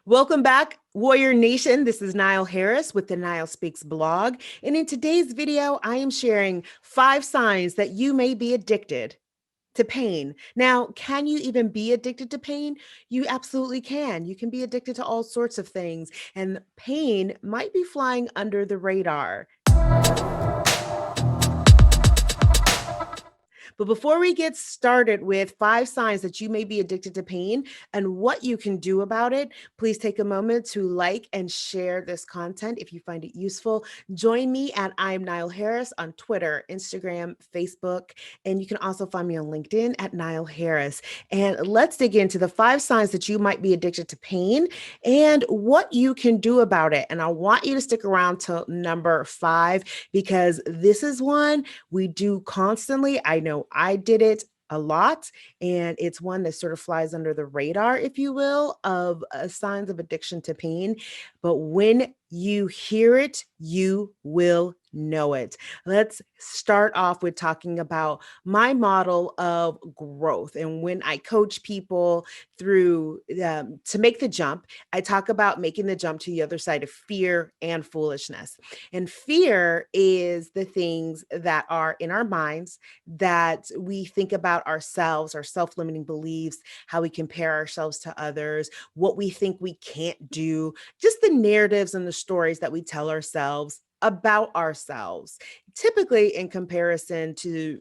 Welcome back, Warrior Nation. This is Nile Harris with the Nile Speaks blog. And in today's video, I am sharing 5 signs that you may be addicted to pain. Now, can you even be addicted to pain? You absolutely can. You can be addicted to all sorts of things, and pain might be flying under the radar. But before we get started with 5 signs that you may be addicted to pain and what you can do about it, please take a moment to like and share this content if you find it useful. Join me at I'm Nile Harris on Twitter, Instagram, Facebook, and you can also find me on LinkedIn at Nile Harris. And let's dig into the 5 signs that you might be addicted to pain and what you can do about it. And I want you to stick around till number 5 because this is one we do constantly. I know I did it a lot, and it's one that sort of flies under the radar, if you will, of signs of addiction to pain. But when you hear it, you will know it. Let's start off with talking about my model of growth. And when I coach people through to make the jump, I talk about making the jump to the other side of fear and foolishness. And fear is the things that are in our minds that we think about ourselves, our self-limiting beliefs, how we compare ourselves to others, what we think we can't do, just the narratives and the stories that we tell ourselves about ourselves, typically in comparison to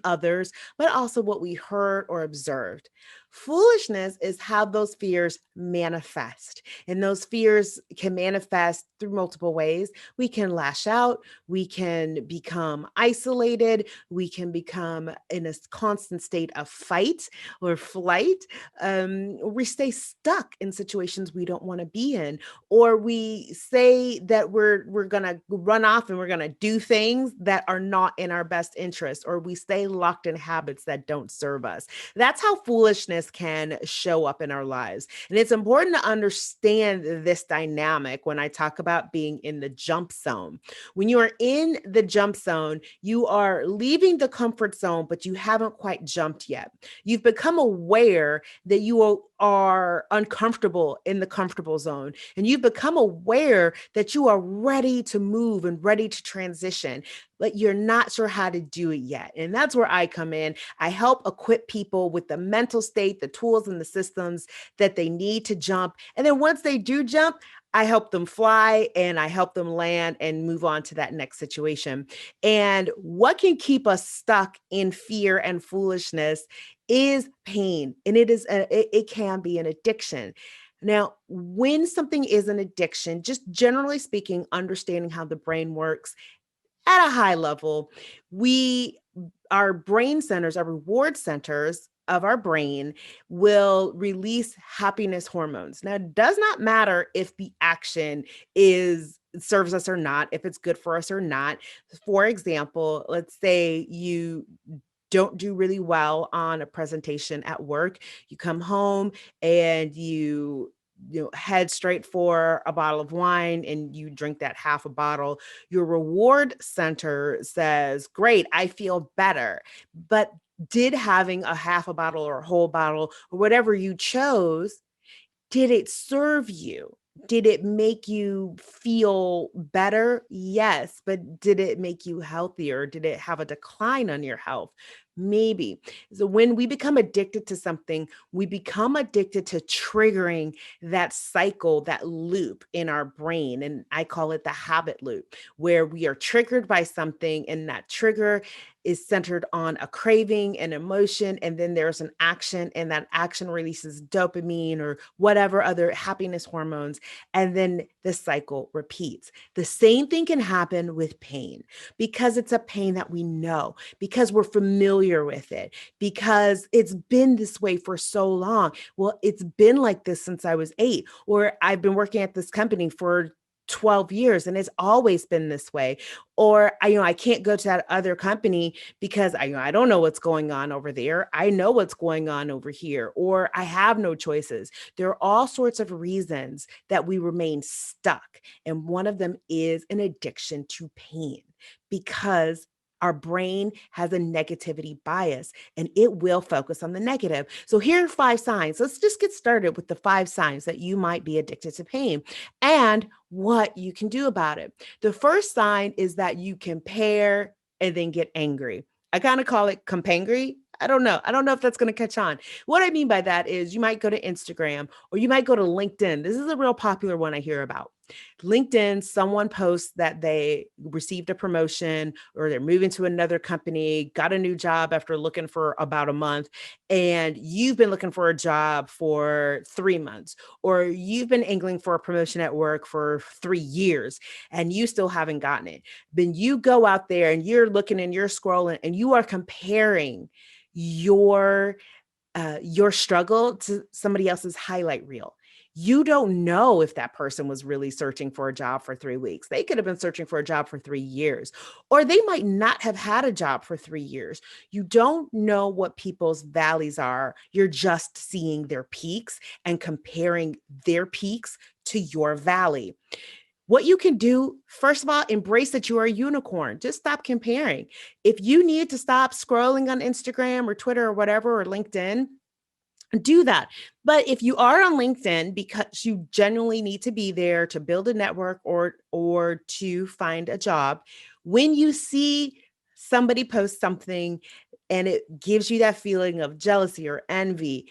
others, but also what we heard or observed. Foolishness is how those fears manifest. And those fears can manifest through multiple ways. We can lash out, we can become isolated, we can become in a constant state of fight or flight, or we stay stuck in situations we don't want to be in, or we say that we're gonna run off and we're gonna do things that are not in our best interest, or we stay locked in habits that don't serve us. That's how foolishness can show up in our lives. And it's important to understand this dynamic when I talk about being in the jump zone. When you are in the jump zone, you are leaving the comfort zone, but you haven't quite jumped yet. You've become aware that you are uncomfortable in the comfortable zone, and you've become aware that you are ready to move and ready to transition, but you're not sure how to do it yet. And that's where I come in. I help equip people with the mental state, the tools, and the systems that they need to jump. And then once they do jump, I help them fly and I help them land and move on to that next situation. And what can keep us stuck in fear and foolishness is pain. And it can be an addiction. Now, when something is an addiction, just generally speaking, understanding how the brain works at a high level, our brain centers, our reward centers of our brain will release happiness hormones. Now, it does not matter if the action is serves us or not, if it's good for us or not. For example, let's say you don't do really well on a presentation at work. You come home and you head straight for a bottle of wine and you drink that half a bottle. Your reward center says, great, I feel better. But did having a half a bottle or a whole bottle or whatever you chose, did it serve you? Did it make you feel better? Yes. But did it make you healthier? Did it have a decline on your health? Maybe. So when we become addicted to something, we become addicted to triggering that cycle, that loop in our brain. And I call it the habit loop, where we are triggered by something and that trigger is centered on a craving, an emotion, and then there's an action, and that action releases dopamine or whatever other happiness hormones, and then the cycle repeats. The same thing can happen with pain because it's a pain that we know, because we're familiar with it, because it's been this way for so long. Well, it's been like this since I was 8, or I've been working at this company for 12 years and it's always been this way. Or I can't go to that other company because I don't know what's going on over there. I know what's going on over here, or I have no choices. There are all sorts of reasons that we remain stuck. And one of them is an addiction to pain because Our brain has a negativity bias and it will focus on the negative. So here are 5 signs. Let's just get started with the 5 signs that you might be addicted to pain and what you can do about it. The first sign is that you compare and then get angry. I kind of call it compangry. I don't know. I don't know if that's going to catch on. What I mean by that is you might go to Instagram or you might go to LinkedIn. This is a real popular one I hear about. LinkedIn, someone posts that they received a promotion or they're moving to another company, got a new job after looking for about a month, and you've been looking for a job for 3 months, or you've been angling for a promotion at work for 3 years and you still haven't gotten it. Then you go out there and you're looking and you're scrolling and you are comparing your your struggle to somebody else's highlight reel. You don't know if that person was really searching for a job for 3 weeks. They could have been searching for a job for 3 years, or they might not have had a job for 3 years. You don't know what people's valleys are. You're just seeing their peaks and comparing their peaks to your valley. What you can do, first of all, embrace that you are a unicorn. Just stop comparing. If you need to stop scrolling on Instagram or Twitter or whatever, or LinkedIn, do that. But if you are on LinkedIn because you genuinely need to be there to build a network or to find a job, when you see somebody post something and it gives you that feeling of jealousy or envy,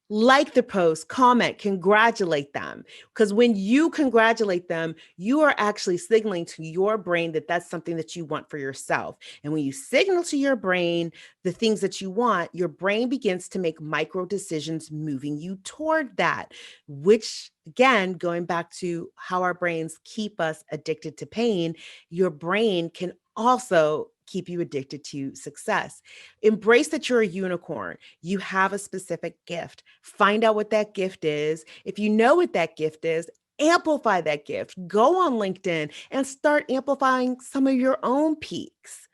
like the post, comment, congratulate them. Because when you congratulate them, you are actually signaling to your brain that that's something that you want for yourself. And when you signal to your brain the things that you want, your brain begins to make micro decisions moving you toward that, which again, going back to how our brains keep us addicted to pain, your brain can also keep you addicted to success. Embrace that you're a unicorn. You have a specific gift. Find out what that gift is. If you know what that gift is, amplify that gift. Go on LinkedIn and start amplifying some of your own peaks.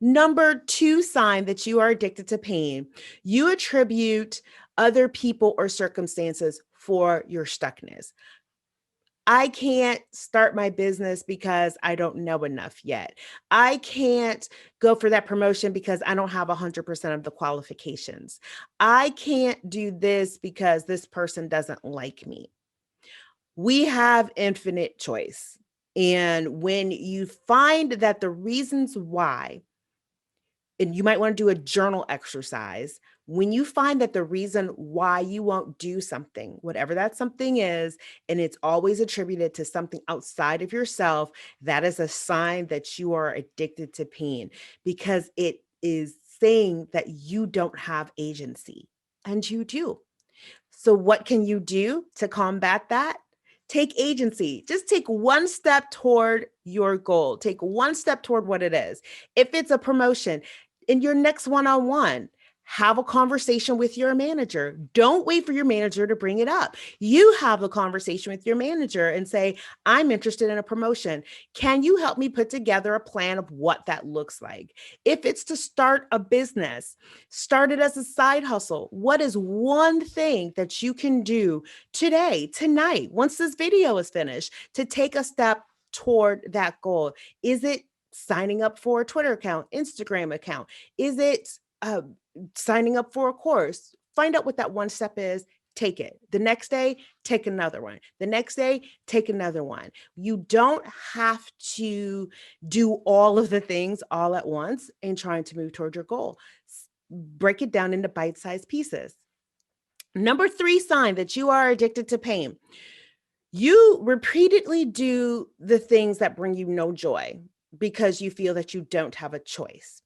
Number 2 sign that you are addicted to pain, you attribute other people or circumstances for your stuckness. I can't start my business because I don't know enough yet. I can't go for that promotion because I don't have 100% of the qualifications. I can't do this because this person doesn't like me. We have infinite choice. And when you find that the reasons why, and you might want to do a journal exercise, when you find that the reason why you won't do something, whatever that something is, and it's always attributed to something outside of yourself, that is a sign that you are addicted to pain because it is saying that you don't have agency and you do. So, what can you do to combat that? Take agency. Just take one step toward your goal. Take one step toward what it is. If it's a promotion, in your next one on one, have a conversation with your manager. Don't wait for your manager to bring it up. You have a conversation with your manager and say, I'm interested in a promotion. Can you help me put together a plan of what that looks like? If it's to start a business, start it as a side hustle. What is one thing that you can do today, tonight, once this video is finished, to take a step toward that goal? Is it signing up for a Twitter account, Instagram account? Is it signing up for a course? Find out what that one step is. Take it. The next day, take another one. The next day, take another one. You don't have to do all of the things all at once in trying to move toward your goal. Break it down into bite-sized pieces. Number 3 sign that you are addicted to pain. You repeatedly do the things that bring you no joy because you feel that you don't have a choice.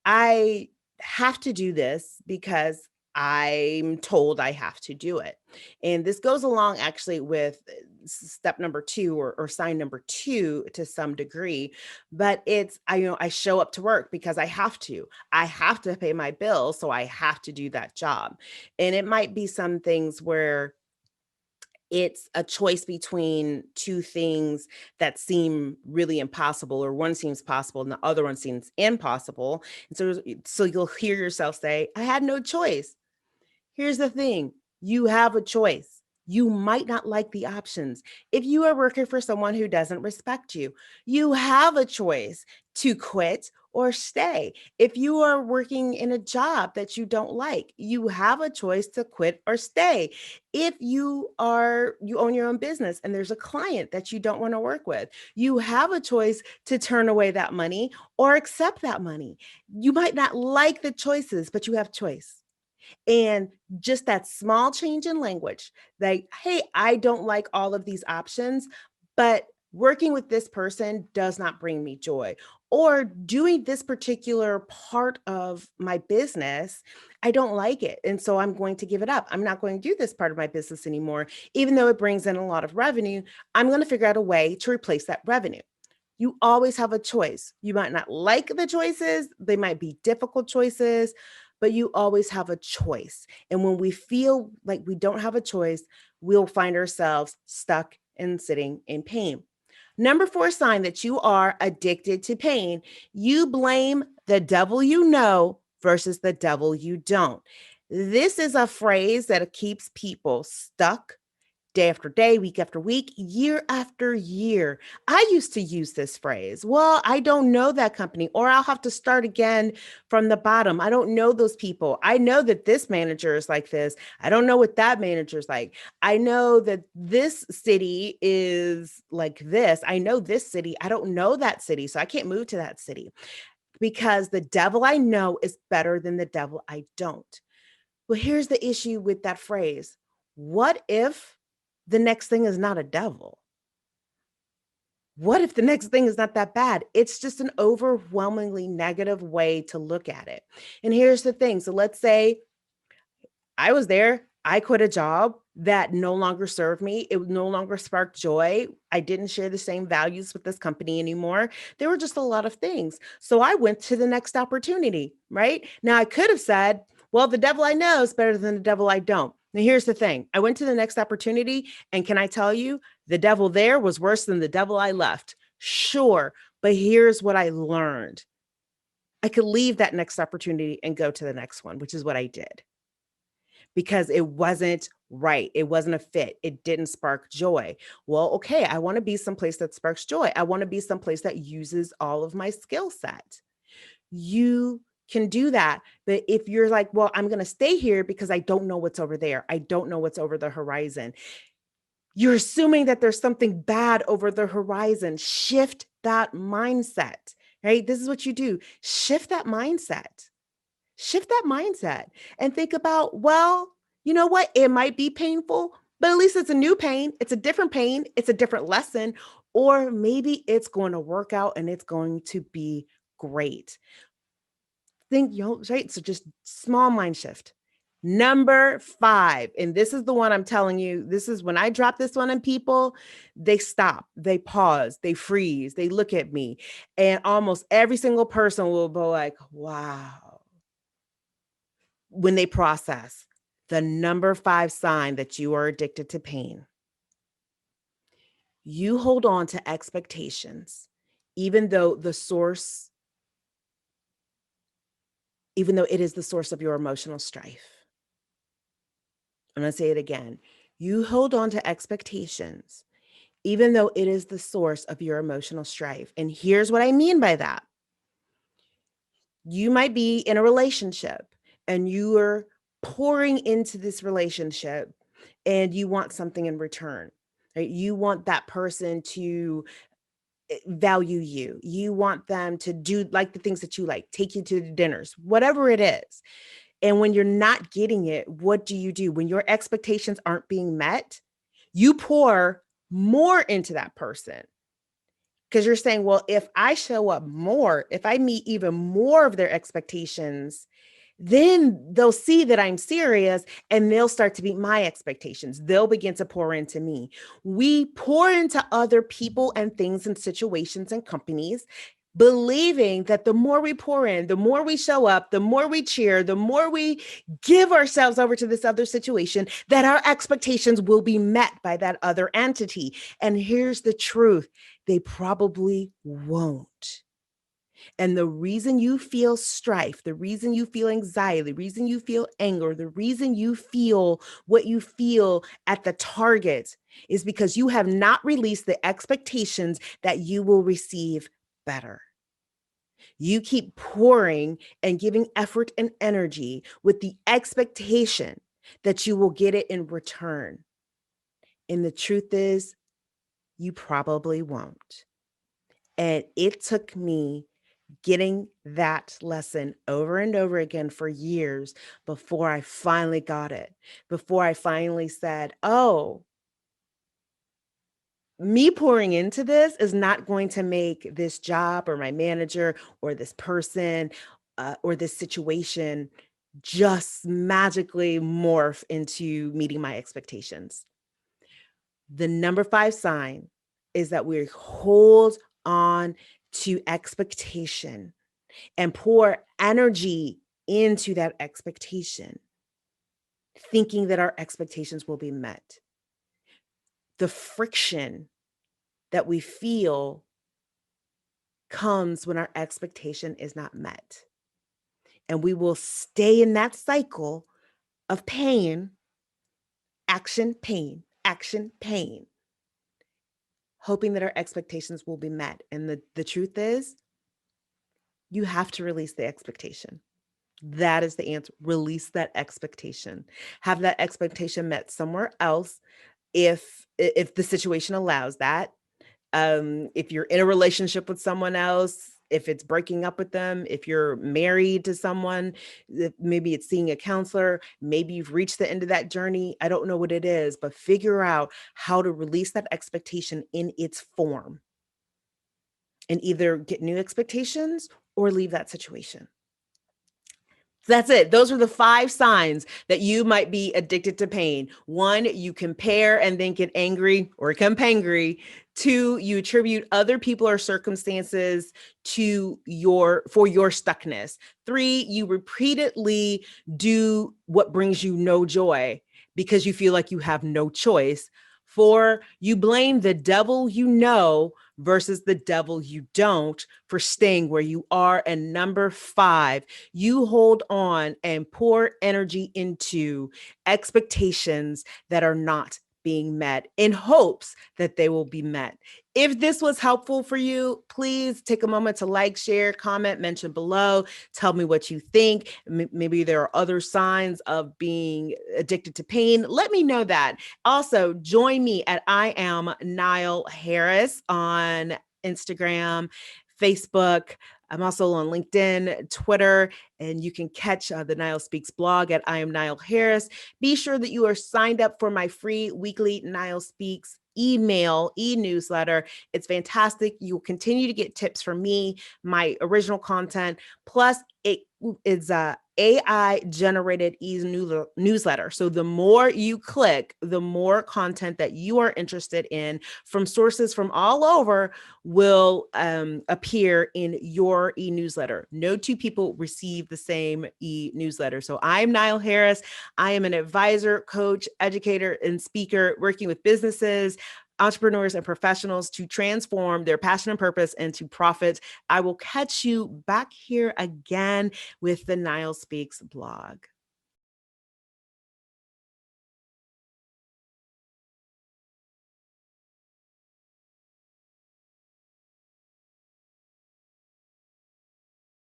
I have to do this because I'm told I have to do it. And this goes along actually with step number 2 or sign number 2 to some degree, but it's I show up to work because I have to. I have to pay my bills, so I have to do that job. And it might be some things where it's a choice between 2 things that seem really impossible, or one seems possible and the other one seems impossible. And so you'll hear yourself say, I had no choice. Here's the thing, you have a choice. You might not like the options. If you are working for someone who doesn't respect you, you have a choice to quit or stay. If you are working in a job that you don't like, you have a choice to quit or stay. If you own your own business and there's a client that you don't want to work with, you have a choice to turn away that money or accept that money. You might not like the choices, but you have choice. And just that small change in language, like, hey, I don't like all of these options, but working with this person does not bring me joy. Or doing this particular part of my business, I don't like it. And so I'm going to give it up. I'm not going to do this part of my business anymore. Even though it brings in a lot of revenue, I'm going to figure out a way to replace that revenue. You always have a choice. You might not like the choices, they might be difficult choices, but you always have a choice. And when we feel like we don't have a choice, we'll find ourselves stuck and sitting in pain. Number 4 sign that you are addicted to pain, you blame the devil you know versus the devil you don't. This is a phrase that keeps people stuck day after day, week after week, year after year. I used to use this phrase. Well, I don't know that company, or I'll have to start again from the bottom. I don't know those people. I know that this manager is like this. I don't know what that manager is like. I know that this city is like this. I know this city. I don't know that city. So I can't move to that city because the devil I know is better than the devil I don't. Well, here's the issue with that phrase. What if the next thing is not a devil? What if the next thing is not that bad? It's just an overwhelmingly negative way to look at it. And here's the thing. So let's say I was there. I quit a job that no longer served me. It no longer sparked joy. I didn't share the same values with this company anymore. There were just a lot of things. So I went to the next opportunity, right? Now I could have said, well, the devil I know is better than the devil I don't. Now here's the thing. I went to the next opportunity, and can I tell you, the devil there was worse than the devil I left. Sure, but here's what I learned. I could leave that next opportunity and go to the next one, which is what I did, because it wasn't right. It wasn't a fit. It didn't spark joy. Well, okay, I want to be someplace that sparks joy. I want to be someplace that uses all of my skill set. You can do that. But if you're like, well, I'm going to stay here because I don't know what's over there, I don't know what's over the horizon, you're assuming that there's something bad over the horizon. Shift that mindset, right? This is what you do. Shift that mindset. Shift that mindset and think about, well, you know what? It might be painful, but at least it's a new pain. It's a different pain. It's a different lesson. Or maybe it's going to work out and it's going to be great. Think, right? So just small mind shift. Number 5, and this is the one I'm telling you, this is when I drop this one on people, they stop, they pause, they freeze, they look at me, and almost every single person will be like, wow, when they process. The number 5 sign that you are addicted to pain. You hold on to expectations, even though the source, even though it is the source of your emotional strife. I'm going to say it again. You hold on to expectations, even though it is the source of your emotional strife. And here's what I mean by that. You might be in a relationship and you are pouring into this relationship and you want something in return, right? You want that person to value you. You want them to do like the things that you like, take you to the dinners, whatever it is. And when you're not getting it, what do? When your expectations aren't being met, you pour more into that person because you're saying, well, if I show up more, if I meet even more of their expectations, then they'll see that I'm serious and they'll start to meet my expectations. They'll begin to pour into me. We pour into other people and things and situations and companies, believing that the more we pour in, the more we show up, the more we cheer, the more we give ourselves over to this other situation, that our expectations will be met by that other entity. And here's the truth, they probably won't. And the reason you feel strife, the reason you feel anxiety, the reason you feel anger, the reason you feel what you feel at the target is because you have not released the expectations that you will receive better. You keep pouring and giving effort and energy with the expectation that you will get it in return. And the truth is, you probably won't. And it took me getting that lesson over and over again for years before I finally got it, before I finally said, oh, me pouring into this is not going to make this job or my manager or this person or this situation just magically morph into meeting my expectations. The number 5 sign is that we hold on to expectation and pour energy into that expectation, thinking that our expectations will be met. The friction that we feel comes when our expectation is not met. And we will stay in that cycle of pain, action, pain, hoping that our expectations will be met. And the truth is, you have to release the expectation. That is the answer. Release that expectation. Have that expectation met somewhere else if the situation allows that. If you're in a relationship with someone else, if it's breaking up with them, if you're married to someone, maybe it's seeing a counselor, maybe you've reached the end of that journey. I don't know what it is, but figure out how to release that expectation in its form and either get new expectations or leave that situation. That's it. Those are the 5 signs that you might be addicted to pain. 1, you compare and then get angry or compangry. 2, you attribute other people or circumstances for your stuckness. 3, you repeatedly do what brings you no joy because you feel like you have no choice. 4, you blame the devil you know versus the devil you don't for staying where you are. And number 5, you hold on and pour energy into expectations that are not being met in hopes that they will be met. If this was helpful for you, please take a moment to like, share, comment, mention below. Tell me what you think. Maybe there are other signs of being addicted to pain. Let me know that. Also, join me at I am Nile Harris on Instagram, Facebook. I'm also on LinkedIn, Twitter, and you can catch the Nile Speaks blog at I am Nile Harris. Be sure that you are signed up for my free weekly Nile Speaks e-newsletter. It's fantastic. You will continue to get tips from me, my original content, plus it is a AI generated newsletter. So the more you click, the more content that you are interested in from sources from all over will appear in your e-newsletter. No 2 people receive the same e-newsletter. So I'm Nile Harris. I am an advisor, coach, educator, and speaker working with businesses, entrepreneurs, and professionals to transform their passion and purpose into profit. I will catch you back here again with the Nile Speaks blog.